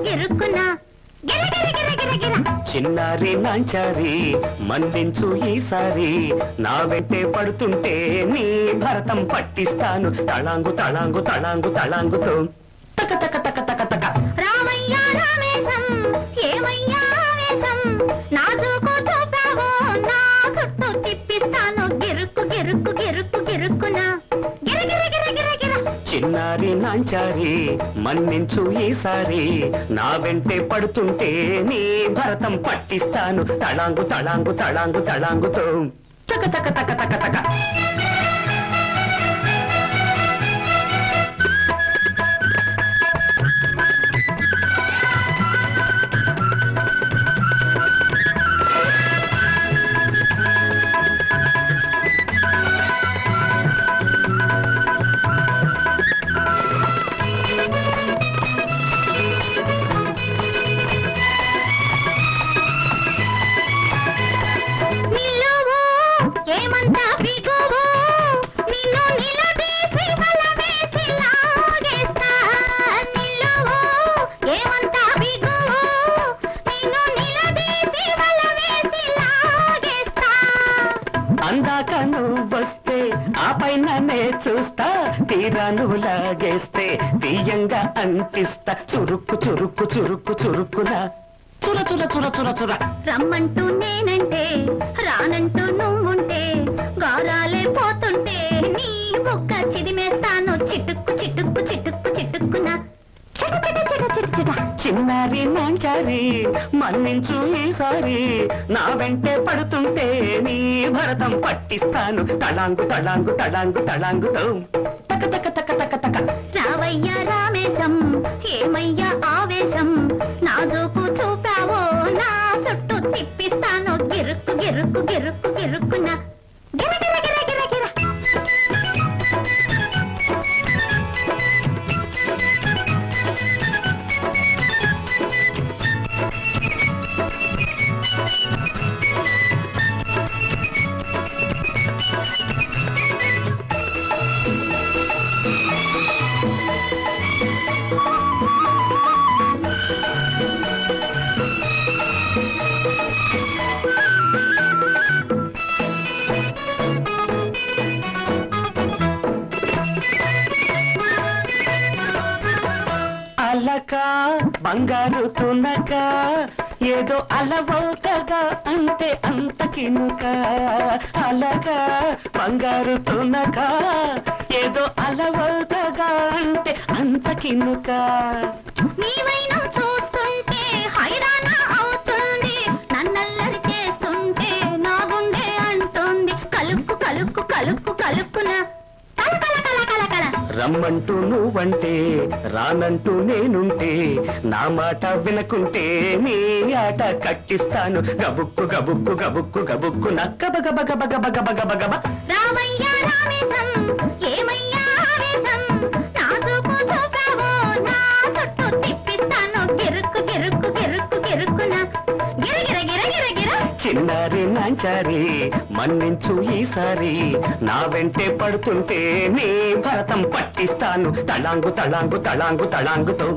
గిరుక్కునా చిన్నారి నాంచారి మన్నించు ఈసారి నా వెంటే పడుతుంటే నీ భరతం పట్టిస్తాను తళాంగు తళాంగు తళాంగు తళాంగుతో తక తక తక తక తక రామయ్య రామేశం ఏమయ్యా ఆవేశం నా జోకు చూపావో నా చుట్టూ తిప్పిస్తాను గిరుక్కు గిరుక్కు గిరుక్కు గిరుక్కునా చిన్నారి నాంచారి మన్నించు ఈసారి నా వెంటే పడుతుంటే నీ భరతం పట్టిస్తాను తళాంగు తళాంగు తళాంగు తళాంగుతో తక తక తక తక తక అందాక నువ్వొస్తే ఆ పైననే చూస్తా తీరాను లాగేస్తే తీయంగా అనిపిస్తా చురుక్కు చురుక్కు చురుక్కు చురుక్కునా చుర చుర చుర చుర చుర రమ్మంటూ నేనంటే రానంటూ నువ్వుంటే గారాలే పోతుంటే నీ బొక్క చిదిమేస్తాను చిటుక్కు చిటుక్కు చిటుక్కు చిటుక్కునా చిన్నారి నాంచారి మన్నించు ఈసారి నా వెంటే పడుతుంటే నీ భరతం పట్టిస్తాను తళాంగు తళాంగు తళాంగు తళాంగుతో తక తక తక తక తక రావయ్య రామేశం ఏమయ్యా ఆవేశం నా జోకు చూపావో నా చుట్టూ తిప్పిస్తాను గిరుక్కు గిరుక్కు గిరుక్కు గిరుక్కునా గిర గిర గిర గిర గిర అలక బంగారు తునక ఏదో అలవౌతగా అంటే అంత కినుక అలక బంగారు తునక ఏదో అలవౌతగా అంటే అంత కినుక నీవైనా చూస్తుంటే హైరానా అవుతుంది నన్నల్లరి చేస్తుంటే నా గుండె అంటుంది కలుక్కు కలుక్కు కలుక్కు కలుక్కునా రమ్మంటూ నువ్వంటే రానంటూ నేనుంటే నా మాట వినకుంటే నీ ఆట కట్టిస్తాను గబుక్కు గబుక్కు గబుక్కు గబుక్కు నక్క బగ బగ బగ బగ బగ బగ రామయ్య రామేశం ఏమయ్యా ఆవేశం నా జోకు చూపావో నా చుట్టూ తిప్పిస్తాను గిరుక్కు గిరుక్కు గిరుక్కు గిరుక్కునా గిర గిర గిర గిర గిర చిన్నారి నాంచారి మన్నించు ఈసారి నా వెంటే పడుతుంటే నీ భరతం పట్టిస్తాను తళాంగు తళాంగు తళాంగు తళాంగుతో